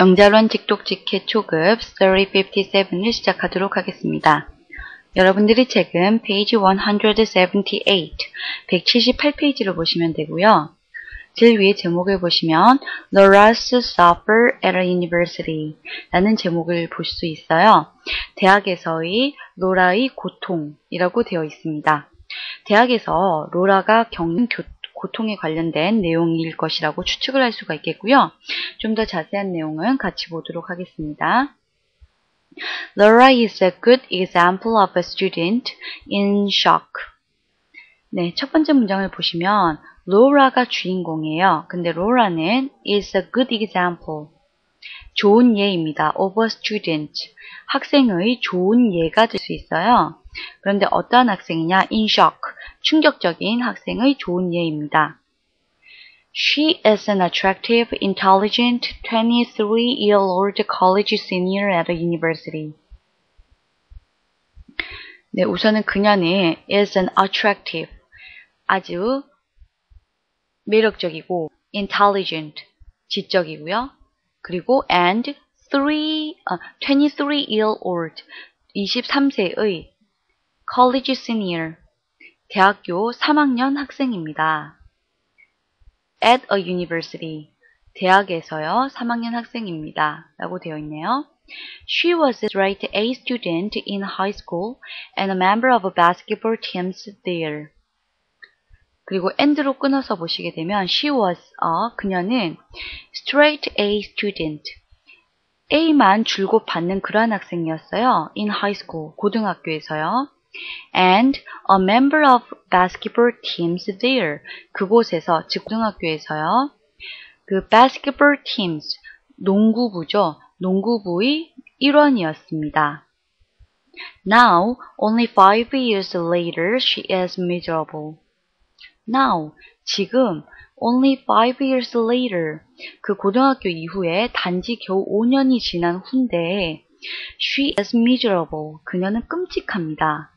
영자론 직독직해 초급 3057을 시작하도록 하겠습니다. 여러분들이 책은 페이지 178, 178페이지로 보시면 되고요. 제일 위에 제목을 보시면 Laura's Suffer at a University 라는 제목을 볼 수 있어요. 대학에서의 로라의 고통이라고 되어 있습니다. 대학에서 로라가 겪는 고통에 관련된 내용일 것이라고 추측을 할 수가 있겠고요. 좀 더 자세한 내용은 같이 보도록 하겠습니다. Laura is a good example of a student in shock. 네, 첫 번째 문장을 보시면 로라가 주인공이에요. 근데 로라는 is a good example. 좋은 예입니다. of a student. 학생의 좋은 예가 될 수 있어요. 그런데 어떠한 학생이냐? in shock. 충격적인 학생의 좋은 예입니다. She is an attractive, intelligent, 23-year-old college senior at a university. 네, 우선은 그녀는 is an attractive, 아주 매력적이고 intelligent, 지적이고요. 그리고 and 23-year-old, 23세의 college senior, 대학교 3학년 학생입니다. At a university, 대학에서요, 3학년 학생입니다. 라고 되어 있네요. She was a straight A student in high school and a member of basketball teams there. 그리고 and로 끊어서 보시게 되면 she was 그녀는 straight A student, A만 줄곧 받는 그러한 학생이었어요. in high school, 고등학교에서요. and a member of basketball teams there. 그곳에서, 즉 고등학교에서요. 그 basketball teams, 농구부죠. 농구부의 일원이었습니다. Now, only 5 years later, she is miserable. Now, 지금, only 5 years later, 그 고등학교 이후에 단지 겨우 5년이 지난 후인데, she is miserable. 그녀는 끔찍합니다.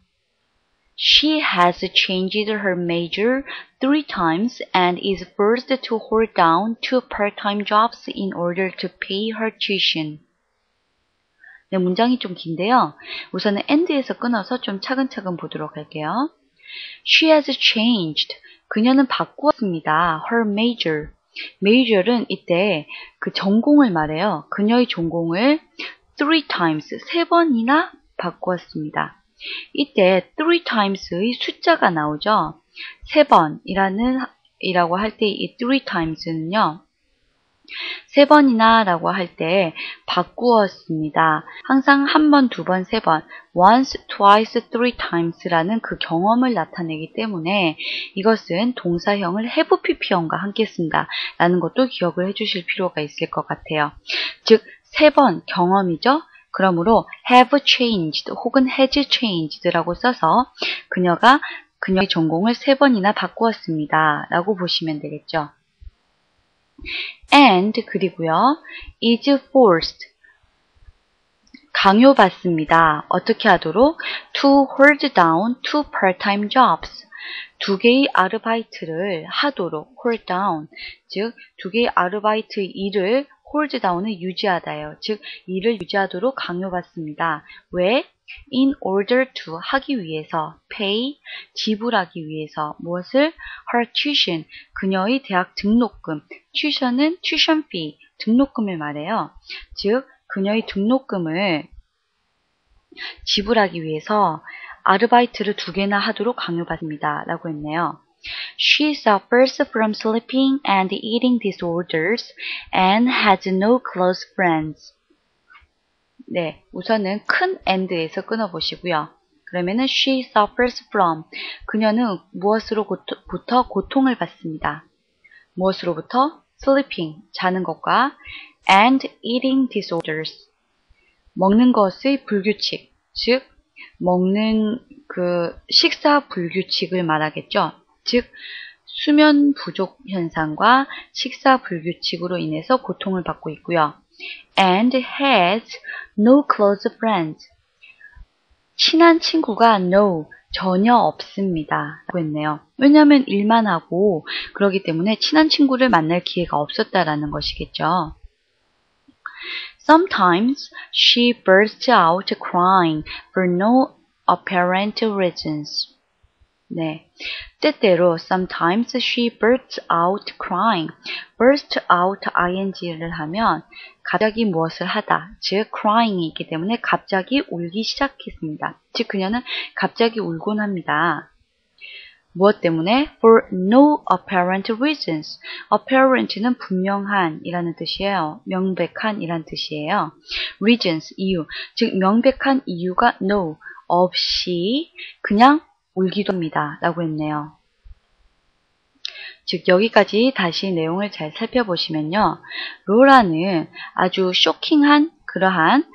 She has changed her major 3 times and is forced to hold down 2 part-time jobs in order to pay her tuition. 네, 문장이 좀 긴데요. 우선은 and에서 끊어서 좀 차근차근 보도록 할게요. She has changed. 그녀는 바꾸었습니다. Her major. major은 이때 그 전공을 말해요. 그녀의 전공을 3 times, 3번이나 바꾸었습니다. 이때 3 times의 숫자가 나오죠. 3번이라고 할 때 이 3 times는요. 3번이나 라고 할 때 바꾸었습니다. 항상 한 번, 두 번, 세 번, once, twice, 3 times라는 그 경험을 나타내기 때문에 이것은 동사형을 have pp형과 함께 쓴다 라는 것도 기억을 해주실 필요가 있을 것 같아요. 즉, 3번 경험이죠. 그러므로 have changed 혹은 has changed라고 써서 그녀의 전공을 3번이나 바꾸었습니다 라고 보시면 되겠죠. and 그리고요 is forced 강요받습니다. 어떻게 하도록? to hold down 2 part-time jobs 2개의 아르바이트를 하도록 hold down 즉 2개의 아르바이트 일을 hold down을 유지하다요. 즉 일을 유지하도록 강요받습니다. 왜? in order to 하기 위해서 pay 지불하기 위해서 무엇을? her tuition 그녀의 대학 등록금 tuition은 tuition fee 등록금을 말해요. 즉 그녀의 등록금을 지불하기 위해서 아르바이트를 2개나 하도록 강요받습니다. 라고 했네요. She suffers from sleeping and eating disorders and has no close friends. 네, 우선은 큰 and에서 끊어보시고요. 그러면은 she suffers from 그녀는 무엇으로부터 고통을 받습니다. 무엇으로부터? sleeping 자는 것과 and eating disorders 먹는 것의 불규칙 즉 먹는 그 식사 불규칙을 말하겠죠. 즉 수면 부족 현상과 식사 불규칙으로 인해서 고통을 받고 있고요. and has no close friends. 친한 친구가 no, 전혀 없습니다. 라고 했네요. 왜냐하면 일만 하고 그러기 때문에 친한 친구를 만날 기회가 없었다라는 것이겠죠. Sometimes she bursts out crying for no apparent reasons. 네, 때때로 sometimes she bursts out crying. burst out ing를 하면 갑자기 무엇을 하다, 즉 crying이 있기 때문에 갑자기 울기 시작했습니다. 즉 그녀는 갑자기 울곤 합니다. 무엇 때문에? For no apparent reasons. apparent는 분명한 이라는 뜻이에요. 명백한 이라는 뜻이에요. reasons, 이유. 즉 명백한 이유가 no, 없이 그냥 울기도 합니다. 라고 했네요. 즉 여기까지 다시 내용을 잘 살펴보시면요. 로라는 아주 쇼킹한 그러한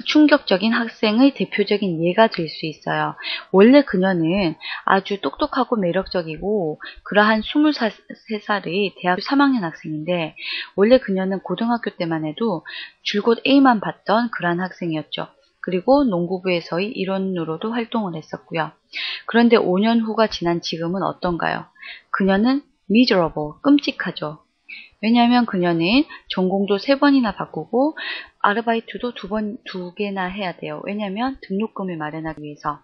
충격적인 학생의 대표적인 예가 될 수 있어요. 원래 그녀는 아주 똑똑하고 매력적이고 그러한 23살의 대학교 3학년 학생인데 원래 그녀는 고등학교 때만 해도 줄곧 A만 받던 그러한 학생이었죠. 그리고 농구부에서의 일원으로도 활동을 했었고요. 그런데 5년 후가 지난 지금은 어떤가요? 그녀는 miserable, 끔찍하죠. 왜냐하면 그녀는 전공도 3번이나 바꾸고 아르바이트도 2개나 해야 돼요. 왜냐하면 등록금을 마련하기 위해서.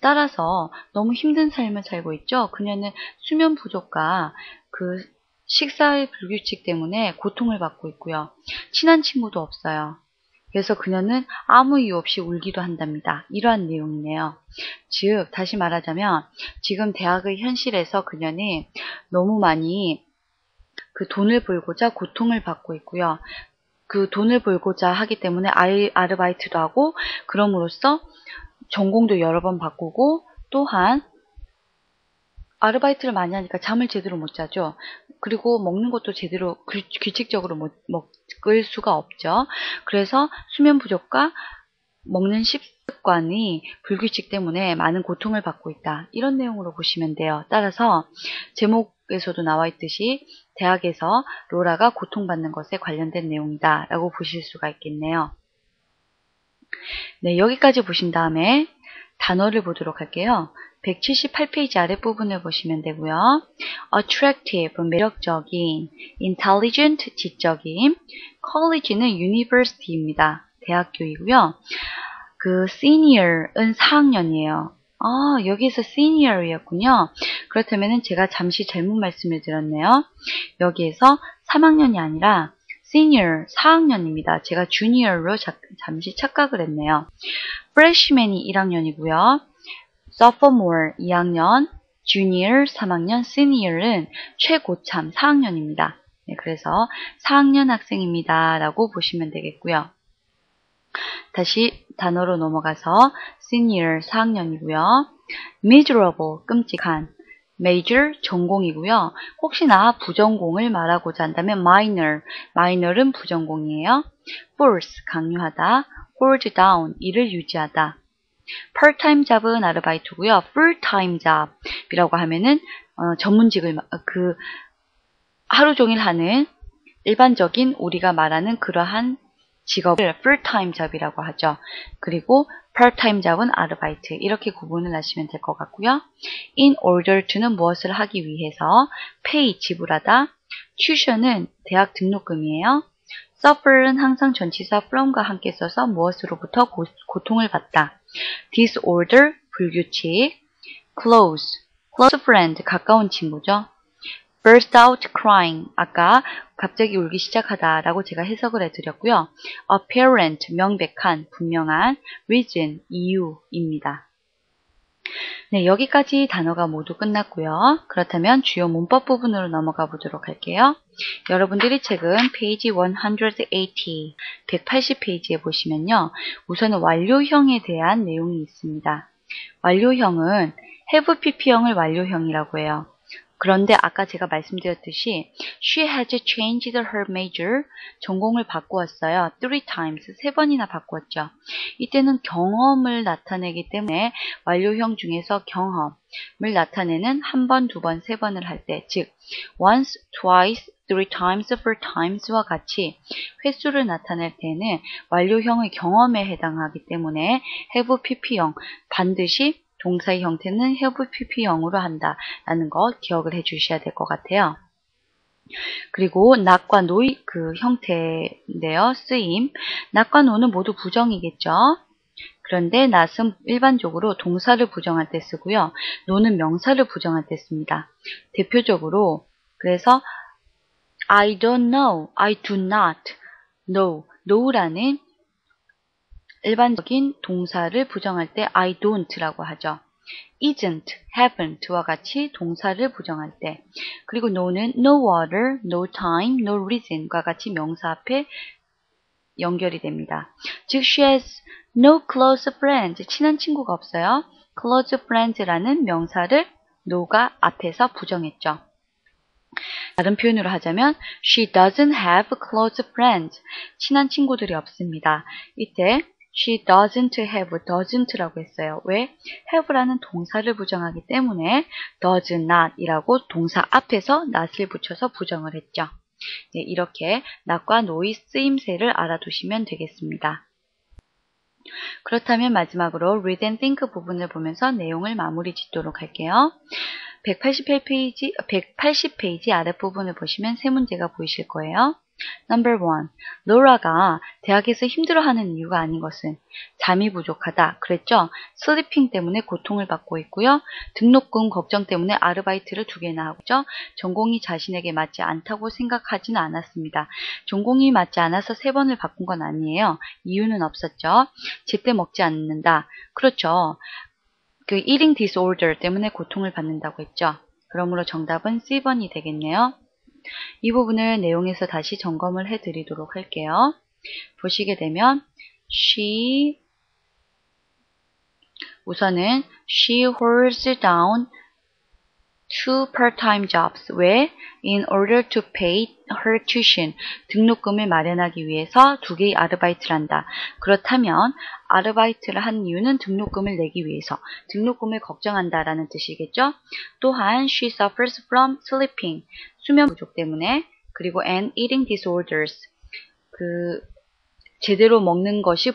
따라서 너무 힘든 삶을 살고 있죠. 그녀는 수면 부족과 그 식사의 불규칙 때문에 고통을 받고 있고요. 친한 친구도 없어요. 그래서 그녀는 아무 이유 없이 울기도 한답니다. 이러한 내용이네요. 즉 다시 말하자면 지금 대학의 현실에서 그녀는 너무 많이 그 돈을 벌고자 고통을 받고 있고요. 그 돈을 벌고자 하기 때문에 아르바이트도 하고 그럼으로써 전공도 여러 번 바꾸고 또한 아르바이트를 많이 하니까 잠을 제대로 못 자죠. 그리고 먹는 것도 제대로 규칙적으로 먹을 수가 없죠. 그래서 수면 부족과 먹는 식습관이 불규칙 때문에 많은 고통을 받고 있다. 이런 내용으로 보시면 돼요. 따라서 제목에서도 나와 있듯이 대학에서 로라가 고통받는 것에 관련된 내용이다 라고 보실 수가 있겠네요. 네, 여기까지 보신 다음에 단어를 보도록 할게요. 178페이지 아랫부분을 보시면 되고요. attractive, 매력적인, intelligent, 지적인, college는 university입니다. 대학교이고요. 그 senior은 4학년이에요. 여기서 senior이었군요. 그렇다면 제가 잠시 잘못 말씀을 드렸네요. 여기에서 3학년이 아니라 senior 4학년입니다. 제가 junior로 잠시 착각을 했네요. freshman이 1학년이고요. sophomore 2학년, junior 3학년, senior은 최고참 4학년입니다. 네, 그래서 4학년 학생입니다. 라고 보시면 되겠고요. 다시 단어로 넘어가서 senior 4학년이고요. miserable, 끔찍한, major, 전공이고요. 혹시나 부전공을 말하고자 한다면 minor은 부전공이에요. force, 강요하다, hold down, 일을 유지하다. part-time job은 아르바이트고요. full-time job이라고 하면은 전문직을 하루 종일 하는 일반적인 우리가 말하는 그러한 직업을 full-time job이라고 하죠. 그리고 part-time job은 아르바이트 이렇게 구분을 하시면 될 것 같고요. in order to는 무엇을 하기 위해서, pay 지불하다, tuition은 대학 등록금이에요. suffer는 항상 전치사 from과 함께 써서 무엇으로부터 고통을 받다. disorder 불규칙, close friend 가까운 친구죠. burst out crying 아까 갑자기 울기 시작하다 라고 제가 해석을 해드렸고요. apparent 명백한 분명한, reason 이유입니다. 네, 여기까지 단어가 모두 끝났고요. 그렇다면 주요 문법 부분으로 넘어가 보도록 할게요. 여러분들이 책은 페이지 180페이지에 보시면요. 우선은 완료형에 대한 내용이 있습니다. 완료형은 have pp형을 완료형이라고 해요. 그런데 아까 제가 말씀드렸듯이 she has changed her major, 전공을 바꾸었어요. 3times, 3번이나 바꾸었죠. 이때는 경험을 나타내기 때문에 완료형 중에서 경험을 나타내는 한 번, 2번, 3번을 할 때, 즉 once, twice, 3times, 4times와 같이 횟수를 나타낼 때는 완료형의 경험에 해당하기 때문에 have pp형 반드시 동사의 형태는 have pp형으로 한다라는 거 기억을 해주셔야 될 것 같아요. 그리고 not과 no의 그 형태인데요. 쓰임. not과 no는 모두 부정이겠죠. 그런데 not은 일반적으로 동사를 부정할 때 쓰고요. no는 명사를 부정할 때 씁니다. 대표적으로 그래서 I don't know, I do not know, know라는 일반적인 동사를 부정할 때 I don't라고 하죠. isn't, haven't와 같이 동사를 부정할 때, 그리고 no는 no water, no time, no reason과 같이 명사 앞에 연결이 됩니다. 즉, she has no close friends, 친한 친구가 없어요. close friends라는 명사를 no가 앞에서 부정했죠. 다른 표현으로 하자면 she doesn't have close friends, 친한 친구들이 없습니다. 이때 she doesn't have, doesn't라고 했어요. 왜? have라는 동사를 부정하기 때문에 does not 이라고 동사 앞에서 not을 붙여서 부정을 했죠. 네, 이렇게 not과 no의 쓰임새를 알아두시면 되겠습니다. 그렇다면 마지막으로 read and think 부분을 보면서 내용을 마무리 짓도록 할게요. 180페이지 아랫부분을 보시면 세 문제가 보이실 거예요. Number 1. 로라가 대학에서 힘들어하는 이유가 아닌 것은 잠이 부족하다. 그랬죠? 슬리핑 때문에 고통을 받고 있고요. 등록금 걱정 때문에 아르바이트를 2개나 하고 있죠. 전공이 자신에게 맞지 않다고 생각하지는 않았습니다. 전공이 맞지 않아서 3번을 바꾼 건 아니에요. 이유는 없었죠. 제때 먹지 않는다. 그렇죠. 그 eating disorder 때문에 고통을 받는다고 했죠. 그러므로 정답은 C번이 되겠네요. 이 부분을 내용에서 다시 점검을 해드리도록 할게요. 보시게 되면 우선은 she holds down 2 part-time jobs. 왜? In order to pay her tuition. 등록금을 마련하기 위해서 2개의 아르바이트를 한다. 그렇다면 아르바이트를 한 이유는 등록금을 내기 위해서. 등록금을 걱정한다라는 뜻이겠죠. 또한 she suffers from sleeping. 수면 부족 때문에. 그리고 and eating disorders. 제대로 먹는 것이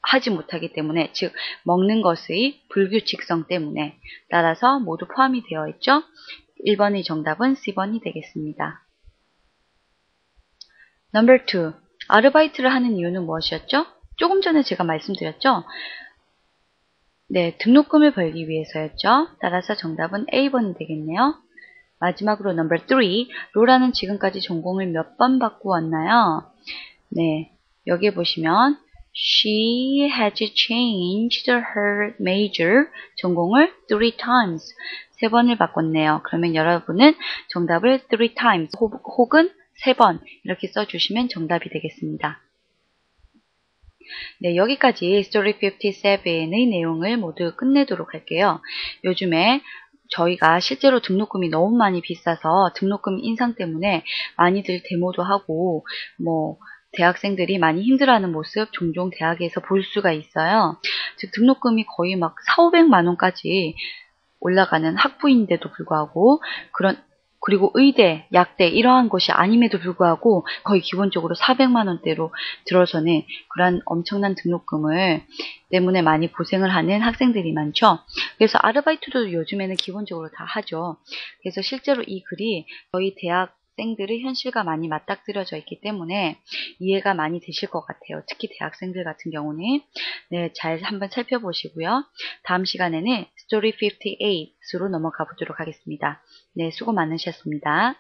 하지 못하기 때문에, 즉 먹는 것의 불규칙성 때문에, 따라서 모두 포함이 되어 있죠. 1번의 정답은 C번이 되겠습니다. Number 2. 아르바이트를 하는 이유는 무엇이었죠? 조금 전에 제가 말씀드렸죠. 네, 등록금을 벌기 위해서였죠. 따라서 정답은 A번이 되겠네요. 마지막으로 Number 3. 로라는 지금까지 전공을 몇 번 받고 왔나요? 네, 여기에 보시면 She has changed her major, 전공을 3 times, 3번을 바꿨네요. 그러면 여러분은 정답을 3 times 혹은 3번 이렇게 써주시면 정답이 되겠습니다. 네, 여기까지 Story 57의 내용을 모두 끝내도록 할게요. 요즘에 저희가 실제로 등록금이 너무 많이 비싸서 등록금 인상 때문에 많이들 데모도 하고 대학생들이 많이 힘들어하는 모습 종종 대학에서 볼 수가 있어요. 즉 등록금이 거의 막 400~500만 원까지 올라가는 학부인데도 불구하고 그리고 의대, 약대 이러한 것이 아님에도 불구하고 거의 기본적으로 400만 원대로 들어서는 그런 엄청난 등록금을 때문에 많이 고생을 하는 학생들이 많죠. 그래서 아르바이트도 요즘에는 기본적으로 다 하죠. 그래서 실제로 이 글이 저희 대학생들의 현실과 많이 맞닥뜨려져 있기 때문에 이해가 많이 되실 것 같아요. 특히 대학생들 같은 경우는. 네, 잘 한번 살펴보시고요. 다음 시간에는 Story 58으로 넘어가 보도록 하겠습니다. 네, 수고 많으셨습니다.